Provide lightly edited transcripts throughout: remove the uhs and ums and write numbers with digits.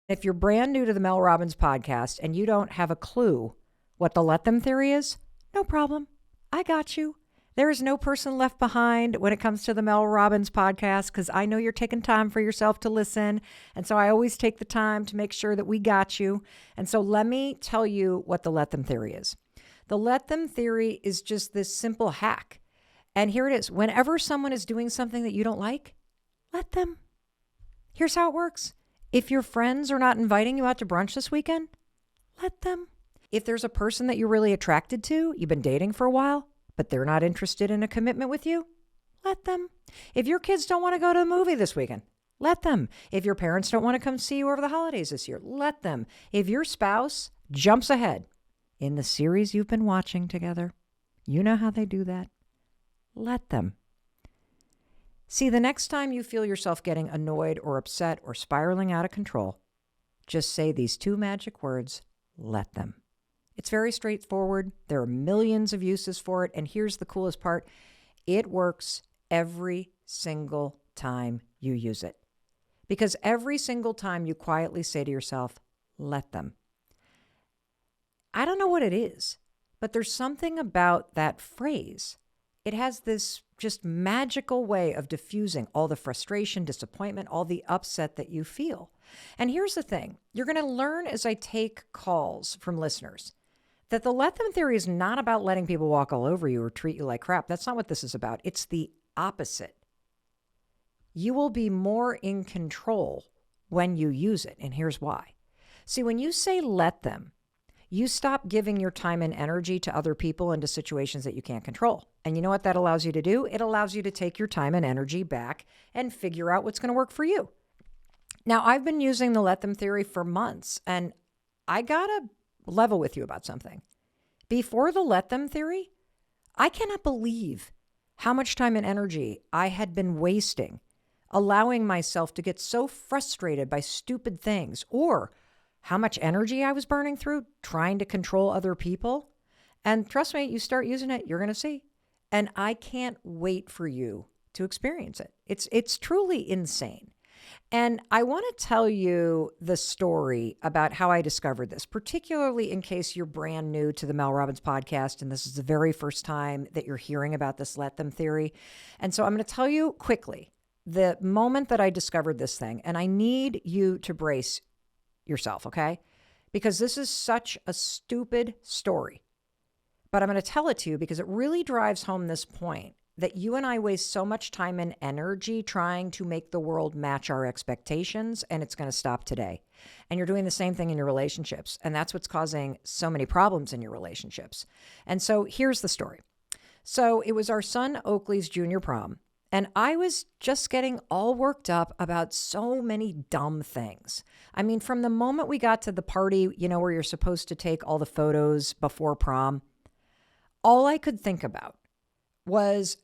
If you're brand new to the Mel Robbins podcast and you don't have a clue what the let them theory is, no problem. I got you. There is no person left behind when it comes to the Mel Robbins podcast because I know you're taking time for yourself to listen. And so I always take the time to make sure that we got you. And so let me tell you what the let them theory is. The let them theory is just this simple hack. And here it is. Whenever someone is doing something that you don't like, let them. Here's how it works. If your friends are not inviting you out to brunch this weekend, let them. If there's a person that you're really attracted to, you've been dating for a while, but they're not interested in a commitment with you, let them. If your kids don't want to go to a movie this weekend, let them. If your parents don't want to come see you over the holidays this year, let them. If your spouse jumps ahead in the series you've been watching together, you know how they do that, let them. See, the next time you feel yourself getting annoyed or upset or spiraling out of control, just say these two magic words, let them. It's very straightforward. There are millions of uses for it. And here's the coolest part. It works every single time you use it. Because every single time you quietly say to yourself, let them. I don't know what it is, but there's something about that phrase. It has this just magical way of diffusing all the frustration, disappointment, all the upset that you feel. And here's the thing. You're going to learn as I take calls from listeners that the let them theory is not about letting people walk all over you or treat you like crap. That's not what this is about. It's the opposite. You will be more in control when you use it. And here's why. See, when you say let them, you stop giving your time and energy to other people and to situations that you can't control. And you know what that allows you to do? It allows you to take your time and energy back and figure out what's going to work for you. Now, I've been using the let them theory for months, and I got to level with you about something. Before the let them theory, I cannot believe how much time and energy I had been wasting allowing myself to get so frustrated by stupid things, or how much energy I was burning through trying to control other people. And trust me, you start using it, you're going to see. And I can't wait for you to experience it. It's truly insane. And I want to tell you the story about how I discovered this, particularly in case you're brand new to the Mel Robbins podcast and this is the very first time that you're hearing about this let them theory. And so I'm going to tell you quickly the moment that I discovered this thing, and I need you to brace yourself, okay? Because this is such a stupid story. But I'm going to tell it to you because it really drives home this point that you and I waste so much time and energy trying to make the world match our expectations, and it's going to stop today. And you're doing the same thing in your relationships, and that's what's causing so many problems in your relationships. And so here's the story. So it was our son Oakley's junior prom, and I was just getting all worked up about so many dumb things. I mean, from the moment we got to the party, you know, where you're supposed to take all the photos before prom, all I could think about was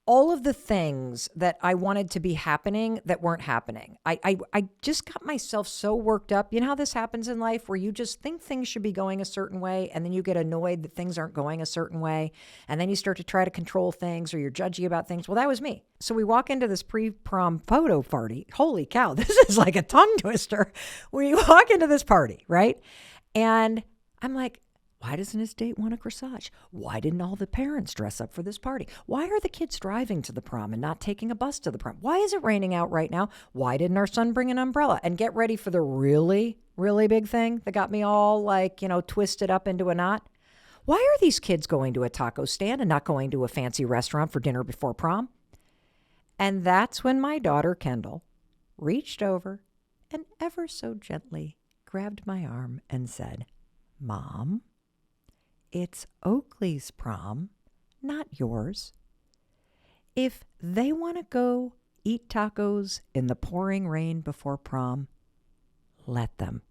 all of the things that I wanted to be happening that weren't happening. I just got myself so worked up. You know how this happens in life where you just think things should be going a certain way and then you get annoyed that things aren't going a certain way. And then you start to try to control things or you're judgy about things. Well, that was me. So we walk into this pre-prom photo party. Holy cow, this is like a tongue twister. We walk into this party, right? And I'm like, why doesn't his date want a corsage? Why didn't all the parents dress up for this party? Why are the kids driving to the prom and not taking a bus to the prom? Why is it raining out right now? Why didn't our son bring an umbrella? And get ready for the really, really big thing that got me all twisted up into a knot. Why are these kids going to a taco stand and not going to a fancy restaurant for dinner before prom? And that's when my daughter, Kendall, reached over and ever so gently grabbed my arm and said, "Mom, it's Oakley's prom, not yours. If they want to go eat tacos in the pouring rain before prom, let them."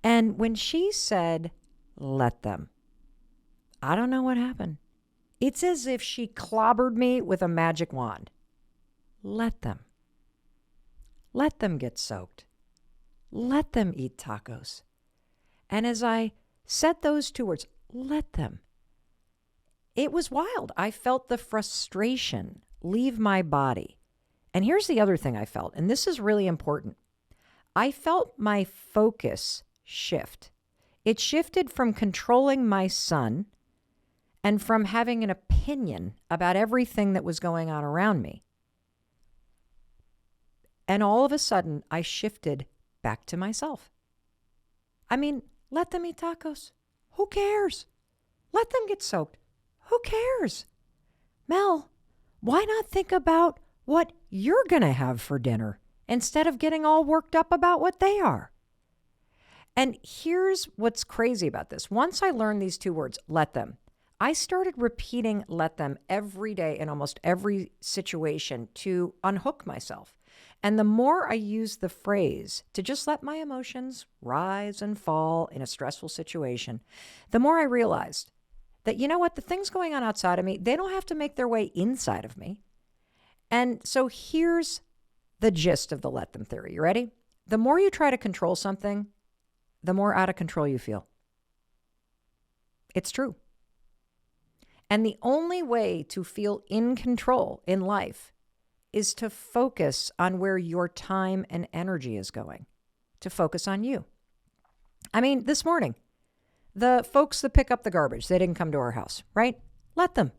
And when she said, "let them," I don't know what happened. It's as if she clobbered me with a magic wand. Let them. Let them get soaked. Let them eat tacos. And as I said those two words, let them, it was wild. I felt the frustration leave my body. And here's the other thing I felt, and this is really important. I felt my focus shift. It shifted from controlling my son and from having an opinion about everything that was going on around me. And all of a sudden, I shifted back to myself. I mean, let them eat tacos. Who cares? Let them get soaked. Who cares? Mel, why not think about what you're going to have for dinner instead of getting all worked up about what they are? And here's what's crazy about this. Once I learned these two words, let them, I started repeating let them every day in almost every situation to unhook myself. And the more I used the phrase to just let my emotions rise and fall in a stressful situation, the more I realized that, you know what, the things going on outside of me, they don't have to make their way inside of me. And so here's the gist of the let them theory. You ready? The more you try to control something, the more out of control you feel. It's true. And the only way to feel in control in life is to focus on where your time and energy is going, to focus on you. I mean, this morning, the folks that pick up the garbage, they didn't come to our house, right? Let them.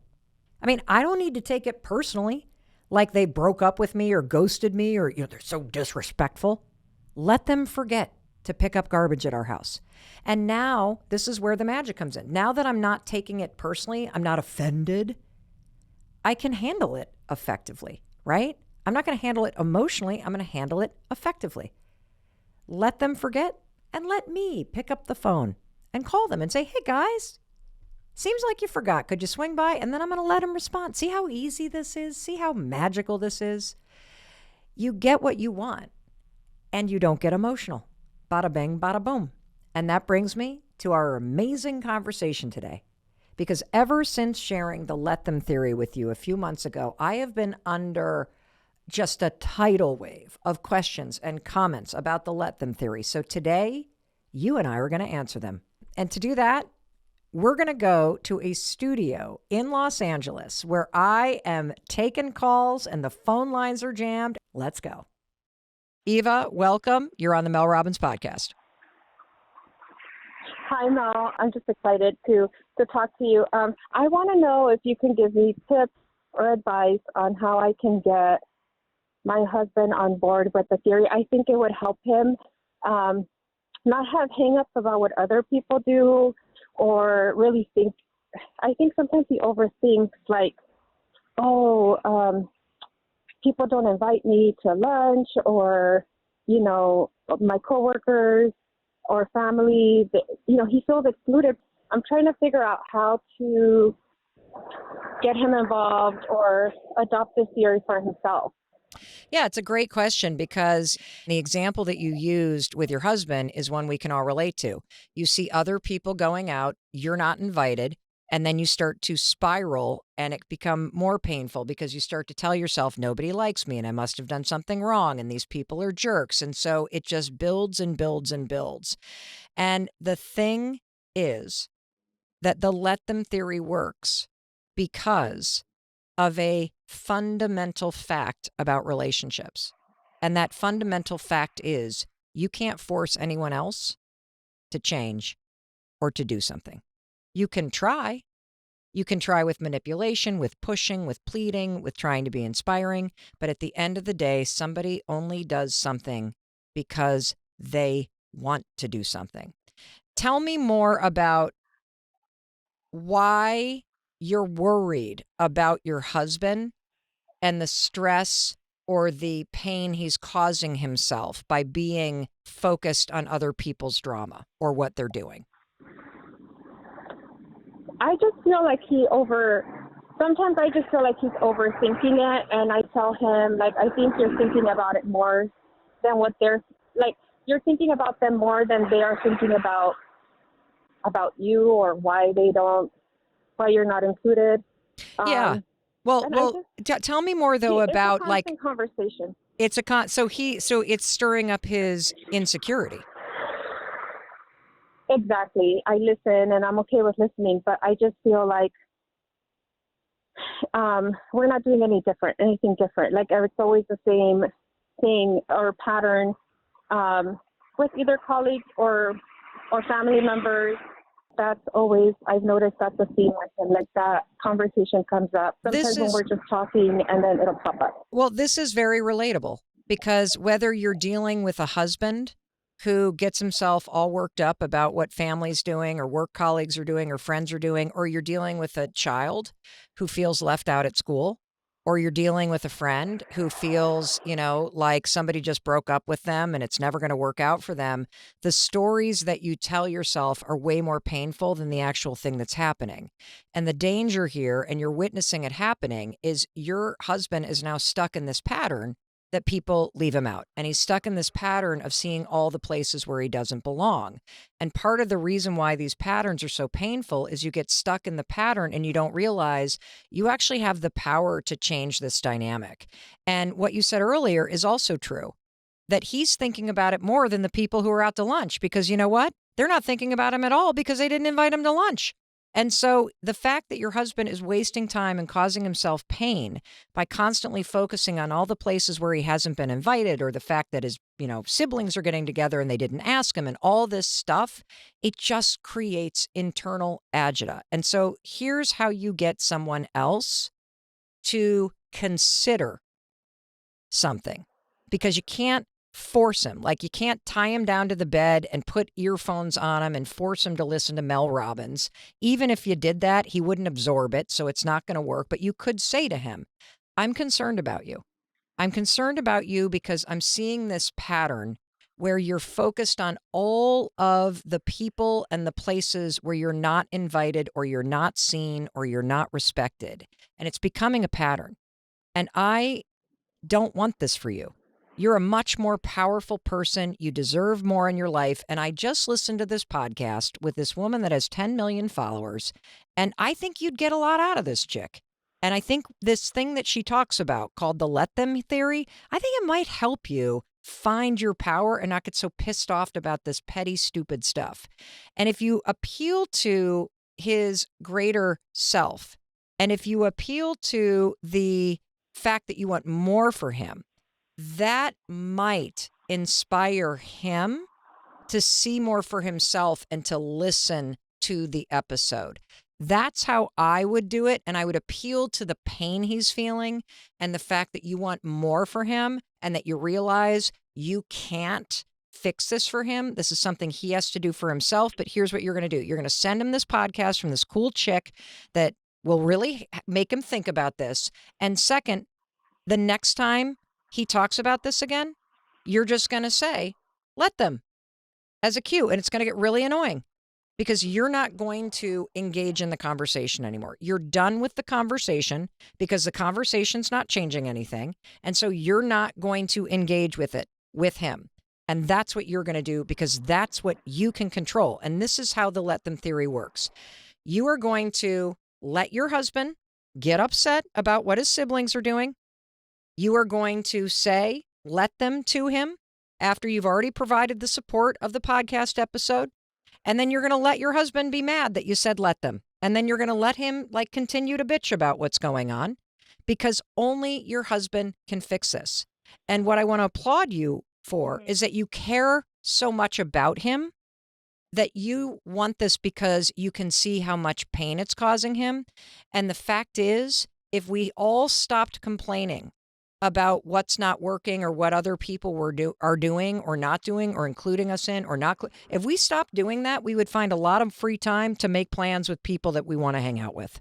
I mean, I don't need to take it personally, like they broke up with me or ghosted me or, they're so disrespectful. Let them forget to pick up garbage at our house. And now this is where the magic comes in. Now that I'm not taking it personally, I'm not offended, I can handle it effectively, right? I'm not going to handle it emotionally. I'm going to handle it effectively. Let them forget and let me pick up the phone and call them and say, hey guys, seems like you forgot. Could you swing by? And then I'm going to let them respond. See how easy this is? See how magical this is? You get what you want and you don't get emotional. Bada bing, bada boom. And that brings me to our amazing conversation today. Because ever since sharing the let them theory with you a few months ago, I have been under just a tidal wave of questions and comments about the let them theory. So today, you and I are going to answer them. And to do that, we're going to go to a studio in Los Angeles where I am taking calls and the phone lines are jammed. Let's go. Eva, welcome. You're on the Mel Robbins podcast. Hi, Mel. I'm just excited to talk to you. I want to know if you can give me tips or advice on how I can get my husband on board with the theory. I think it would help him not have hang-ups about what other people do or really think. I think sometimes he overthinks like, people don't invite me to lunch or, my coworkers or family, he feels excluded. I'm trying to figure out how to get him involved or adopt this theory for himself. Yeah, it's a great question because the example that you used with your husband is one we can all relate to. You see other people going out, you're not invited, and then you start to spiral and it become more painful because you start to tell yourself, nobody likes me and I must have done something wrong and these people are jerks. And so it just builds and builds and builds. And the thing is that the let them theory works because of a fundamental fact about relationships. And that fundamental fact is you can't force anyone else to change or to do something. You can try. You can try with manipulation, with pushing, with pleading, with trying to be inspiring. But at the end of the day, somebody only does something because they want to do something. Tell me more about why you're worried about your husband and the stress or the pain he's causing himself by being focused on other people's drama or what they're doing. I just feel like sometimes I just feel like he's overthinking it, and I tell him, like, I think you're thinking about it more than what you're thinking about them more than they are thinking about you or why you're not included. Yeah. Tell me more though about it's a conversation. It's so it's stirring up his insecurity. Exactly. I listen and I'm okay with listening, but I just feel like we're not doing anything different. Like it's always the same thing or pattern. with either colleagues or family members, that's always, I've noticed that's a theme with him. Like that conversation comes up. Sometimes when we're just talking and then it'll pop up. Well, this is very relatable because whether you're dealing with a husband who gets himself all worked up about what family's doing or work colleagues are doing or friends are doing, or you're dealing with a child who feels left out at school, or you're dealing with a friend who feels, like somebody just broke up with them and it's never going to work out for them, the stories that you tell yourself are way more painful than the actual thing that's happening. And the danger here, and you're witnessing it happening, is your husband is now stuck in this pattern that people leave him out. And he's stuck in this pattern of seeing all the places where he doesn't belong. And part of the reason why these patterns are so painful is you get stuck in the pattern and you don't realize you actually have the power to change this dynamic. And what you said earlier is also true, that he's thinking about it more than the people who are out to lunch, because you know what? They're not thinking about him at all because they didn't invite him to lunch. And so the fact that your husband is wasting time and causing himself pain by constantly focusing on all the places where he hasn't been invited, or the fact that his, siblings are getting together and they didn't ask him, and all this stuff, it just creates internal agita. And so here's how you get someone else to consider something, because you can't force him. Like, you can't tie him down to the bed and put earphones on him and force him to listen to Mel Robbins. Even if you did that, he wouldn't absorb it, so it's not going to work. But you could say to him, I'm concerned about you. I'm concerned about you because I'm seeing this pattern where you're focused on all of the people and the places where you're not invited, or you're not seen, or you're not respected. And it's becoming a pattern. And I don't want this for you. You're a much more powerful person. You deserve more in your life. And I just listened to this podcast with this woman that has 10 million followers. And I think you'd get a lot out of this chick. And I think this thing that she talks about called the let them theory, I think it might help you find your power and not get so pissed off about this petty, stupid stuff. And if you appeal to his greater self, and if you appeal to the fact that you want more for him, that might inspire him to see more for himself and to listen to the episode. That's how I would do it. And I would appeal to the pain he's feeling and the fact that you want more for him, and that you realize you can't fix this for him. This is something he has to do for himself. But here's what you're going to do. You're going to send him this podcast from this cool chick that will really make him think about this. And second, the next time he talks about this again, you're just going to say, let them, as a cue. And it's going to get really annoying because you're not going to engage in the conversation anymore. You're done with the conversation because the conversation's not changing anything. And so you're not going to engage with it with him. And that's what you're going to do, because that's what you can control. And this is how the let them theory works. You are going to let your husband get upset about what his siblings are doing. You are going to say, let them to him after you've already provided the support of the podcast episode. And then you're going to let your husband be mad that you said let them. And then you're going to let him continue to bitch about what's going on, because only your husband can fix this. And what I want to applaud you for is that you care so much about him, that you want this because you can see how much pain it's causing him. And the fact is, if we all stopped complaining about what's not working, or what other people are doing or not doing, or including us in or not, if we stopped doing that, we would find a lot of free time to make plans with people that we want to hang out with.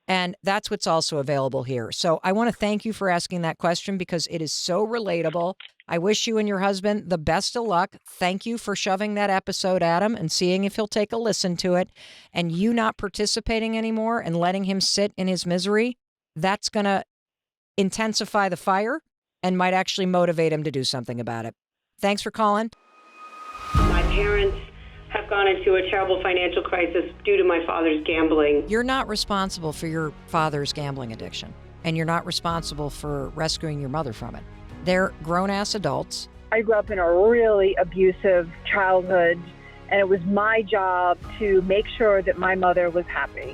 And that's what's also available here. So I want to thank you for asking that question, because it is so relatable. I wish you and your husband the best of luck. Thank you for shoving that episode at him and seeing if he'll take a listen to it. And you not participating anymore and letting him sit in his misery, that's going to intensify the fire and might actually motivate him to do something about it. Thanks for calling. My parents have gone into a terrible financial crisis due to my father's gambling. You're not responsible for your father's gambling addiction, and you're not responsible for rescuing your mother from it. They're grown-ass adults. I grew up in a really abusive childhood, and it was my job to make sure that my mother was happy.